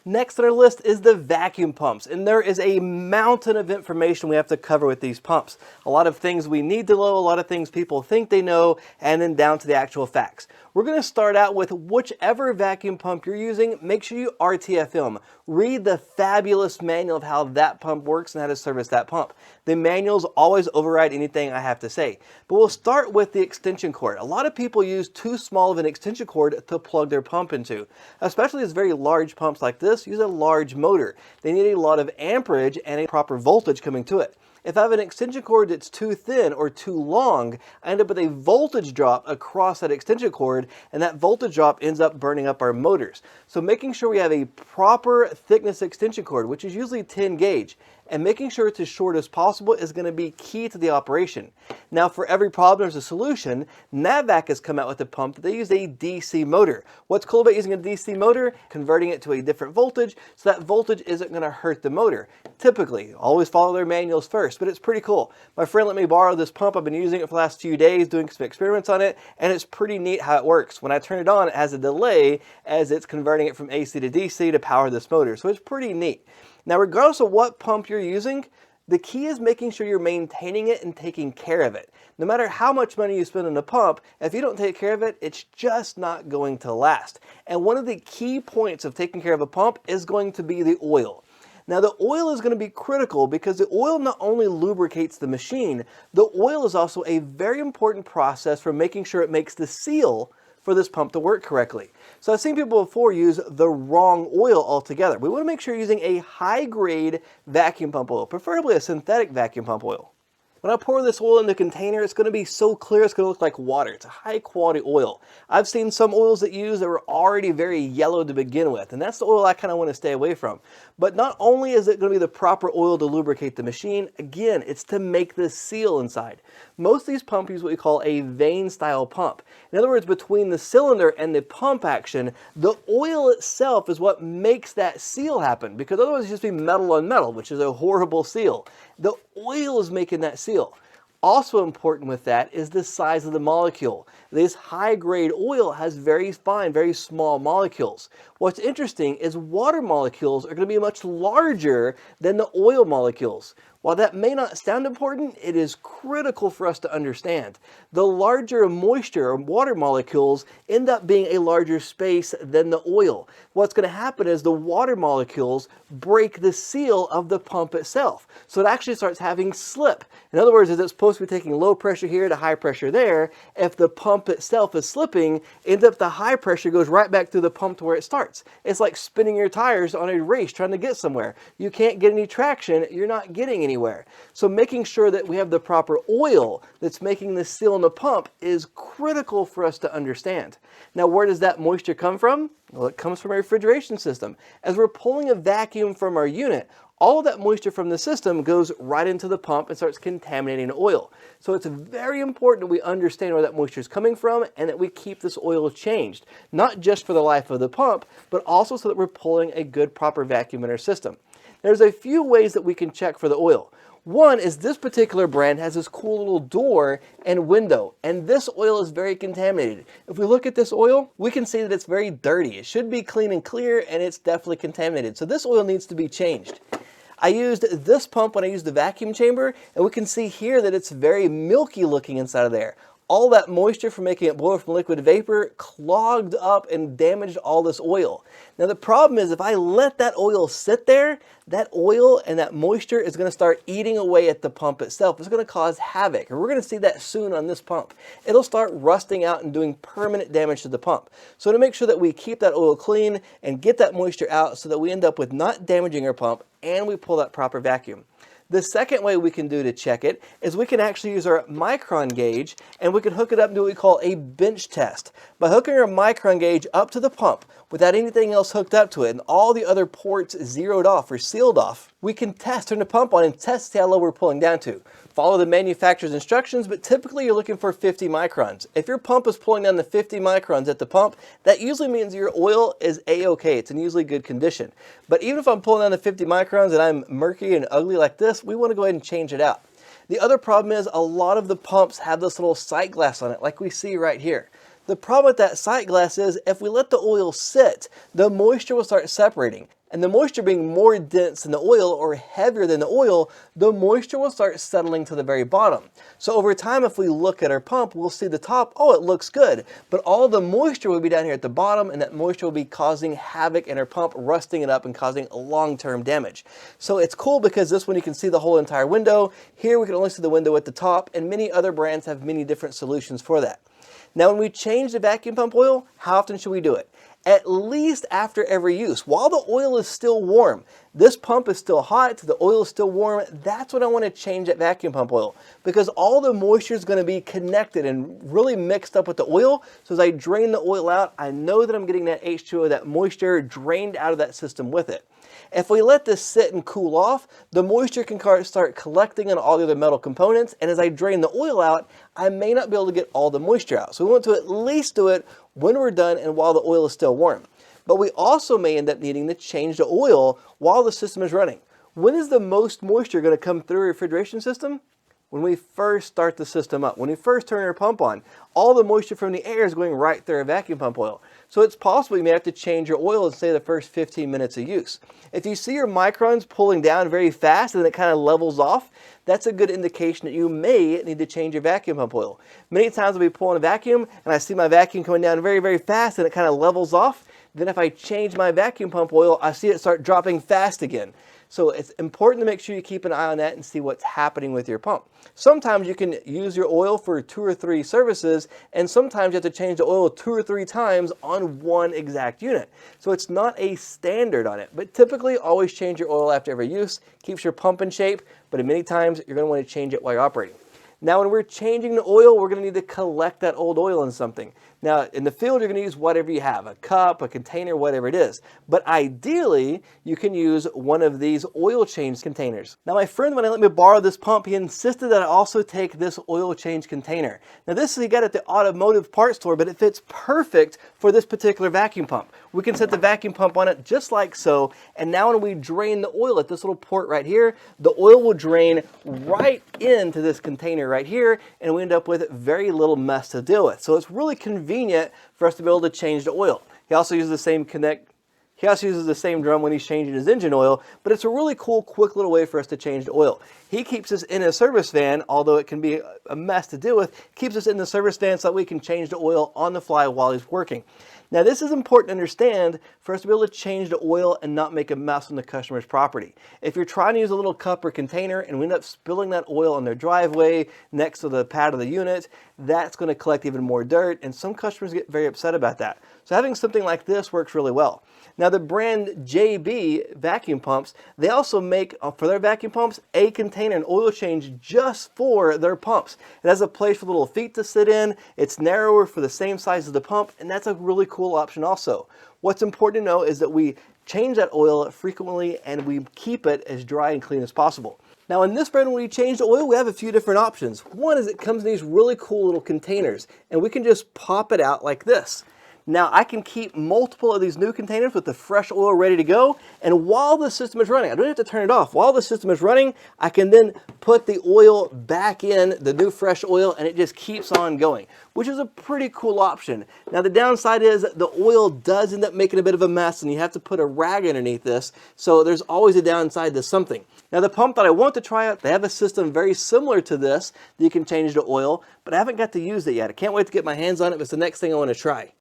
Next on our list is the vacuum pumps, and there is a mountain of information we have to cover with these pumps. A lot of things we need to know, a lot of things people think they know, and then down to the actual facts. We're going to start out with whichever vacuum pump you're using, make sure you RTF them. Read the fabulous manual of how that pump works and how to service that pump. The manuals always override anything I have to say. But we'll start with the extension cord. A lot of people use too small of an extension cord to plug their pump into. Especially these very large pumps like this use a large motor. They need a lot of amperage and a proper voltage coming to it. If I have an extension cord that's too thin or too long, I end up with a voltage drop across that extension cord, and that voltage drop ends up burning up our motors. So making sure we have a proper thickness extension cord, which is usually 10 gauge, and making sure it's as short as possible is going to be key to the operation. Now, for every problem there's a solution. NAVVAC has come out with a pump that they use a DC motor. What's cool about using a DC motor? Converting it to a different voltage, so that voltage isn't going to hurt the motor. Typically, always follow their manuals first, but it's pretty cool. My friend let me borrow this pump. I've been using it for the last few days, doing some experiments on it, and it's pretty neat how it works. When I turn it on, it has a delay as it's converting it from AC to DC to power this motor, so it's pretty neat. Now, regardless of what pump you're using, the key is making sure you're maintaining it and taking care of it. No matter how much money you spend on a pump, if you don't take care of it, it's just not going to last. And one of the key points of taking care of a pump is going to be the oil. Now, the oil is going to be critical because the oil not only lubricates the machine, the oil is also a very important process for making sure it makes the seal for this pump to work correctly. So I've seen people before use the wrong oil altogether. We want to make sure you're using a high-grade vacuum pump oil, preferably a synthetic vacuum pump oil. When I pour this oil in the container, it's going to be so clear it's going to look like water. It's a high-quality oil. I've seen some oils that use that were already very yellow to begin with, and that's the oil I kind of want to stay away from. But not only is it going to be the proper oil to lubricate the machine, again, it's to make the seal inside. Most of these pumps use what we call a vane-style pump. In other words, between the cylinder and the pump action, the oil itself is what makes that seal happen, because otherwise it'd just be metal on metal, which is a horrible seal. The oil is making that seal. Also important with that is the size of the molecule. This high-grade oil has very fine, very small molecules. What's interesting is water molecules are going to be much larger than the oil molecules. While that may not sound important, it is critical for us to understand. The larger moisture or water molecules end up being a larger space than the oil. What's going to happen is the water molecules break the seal of the pump itself. So it actually starts having slip. In other words, it's supposed to be taking low pressure here to high pressure there. If the pump itself is slipping, ends up the high pressure goes right back through the pump to where it starts. It's like spinning your tires on a race trying to get somewhere. You can't get any traction, you're not getting anywhere. So making sure that we have the proper oil that's making the seal in the pump is critical for us to understand. Now, where does that moisture come from? Well, it comes from our refrigeration system. As we're pulling a vacuum from our unit, all of that moisture from the system goes right into the pump and starts contaminating the oil. So it's very important that we understand where that moisture is coming from and that we keep this oil changed, not just for the life of the pump, but also so that we're pulling a good, proper vacuum in our system. There's a few ways that we can check for the oil. One is this particular brand has this cool little door and window, and this oil is very contaminated. If we look at this oil, we can see that it's very dirty. It should be clean and clear, and it's definitely contaminated. So this oil needs to be changed. I used this pump when I used the vacuum chamber, and we can see here that it's very milky looking inside of there. All that moisture from making it boil from liquid vapor clogged up and damaged all this oil. Now the problem is if I let that oil sit there, that oil and that moisture is going to start eating away at the pump itself. It's going to cause havoc, and we're going to see that soon on this pump. It'll start rusting out and doing permanent damage to the pump. So to make sure that we keep that oil clean and get that moisture out so that we end up with not damaging our pump and we pull that proper vacuum. The second way we can do to check it is we can actually use our micron gauge and we can hook it up and do what we call a bench test. By hooking our micron gauge up to the pump without anything else hooked up to it and all the other ports zeroed off or sealed off, we can turn the pump on and test how low we're pulling down to. Follow the manufacturer's instructions, but typically you're looking for 50 microns. If your pump is pulling down to 50 microns at the pump, that usually means your oil is A-okay. It's in usually good condition. But even if I'm pulling down to 50 microns and I'm murky and ugly like this, we want to go ahead and change it out. The other problem is a lot of the pumps have this little sight glass on it, like we see right here. The problem with that sight glass is if we let the oil sit, the moisture will start separating. And the moisture being more dense than the oil or heavier than the oil, the moisture will start settling to the very bottom. So over time, if we look at our pump, we'll see the top, oh, it looks good. But all the moisture will be down here at the bottom, and that moisture will be causing havoc in our pump, rusting it up and causing long-term damage. So it's cool because this one you can see the whole entire window. Here we can only see the window at the top, and many other brands have many different solutions for that. Now when we change the vacuum pump oil, how often should we do it? At least after every use. While the oil is still warm, this pump is still hot, the oil is still warm, that's when I want to change that vacuum pump oil, because all the moisture is going to be connected and really mixed up with the oil. So as I drain the oil out, I know that I'm getting that H2O, that moisture, drained out of that system with it. If we let this sit and cool off, the moisture can start collecting on all the other metal components, and as I drain the oil out, I may not be able to get all the moisture out. So we want to at least do it when we're done and while the oil is still warm. But we also may end up needing to change the oil while the system is running. When is the most moisture going to come through a refrigeration system? When we first start the system up, when we first turn our pump on, all the moisture from the air is going right through our vacuum pump oil. So it's possible you may have to change your oil in, say, the first 15 minutes of use. If you see your microns pulling down very fast and then it kind of levels off, that's a good indication that you may need to change your vacuum pump oil. Many times I'll be pulling a vacuum and I see my vacuum coming down very, very fast and it kind of levels off. Then if I change my vacuum pump oil, I see it start dropping fast again. So it's important to make sure you keep an eye on that and see what's happening with your pump. Sometimes you can use your oil for 2 or 3 services, and sometimes you have to change the oil 2 or 3 times on one exact unit. So it's not a standard on it, but typically always change your oil after every use. Keeps your pump in shape, but many times you're going to want to change it while you're operating. Now when we're changing the oil, we're going to need to collect that old oil in something. Now in the field, you're going to use whatever you have, a cup, a container, whatever it is. But ideally, you can use one of these oil change containers. Now my friend, when he let me borrow this pump, he insisted that I also take this oil change container. Now this he got at the automotive parts store, but it fits perfect for this particular vacuum pump. We can set the vacuum pump on it just like so, and now when we drain the oil at this little port right here, the oil will drain right into this container right here, and we end up with very little mess to deal with. So it's really convenient for us to be able to change the oil. He also uses the same drum when he's changing his engine oil, but it's a really cool, quick little way for us to change the oil. He keeps this in a service van, although it can be a mess to deal with, keeps us in the service van so that we can change the oil on the fly while he's working. Now this is important to understand for us to be able to change the oil and not make a mess on the customer's property. If you're trying to use a little cup or container and we end up spilling that oil on their driveway next to the pad of the unit, that's going to collect even more dirt, and some customers get very upset about that. So having something like this works really well. Now the brand JB vacuum pumps, they also make for their vacuum pumps a container, an oil change just for their pumps. It has a place for little feet to sit in, it's narrower for the same size as the pump, and that's a really cool option also. What's important to know is that we change that oil frequently and we keep it as dry and clean as possible. Now in this brand, when we change the oil, we have a few different options. One is it comes in these really cool little containers, and we can just pop it out like this. Now I can keep multiple of these new containers with the fresh oil ready to go, and while the system is running, I don't have to turn it off. While the system is running, I can then put the oil back in, the new fresh oil, and it just keeps on going, which is a pretty cool option. Now the downside is the oil does end up making a bit of a mess, and you have to put a rag underneath this, so there's always a downside to something. Now the pump that I want to try out, they have a system very similar to this that you can change the oil, but I haven't got to use it yet. I can't wait to get my hands on it, but it's the next thing I want to try.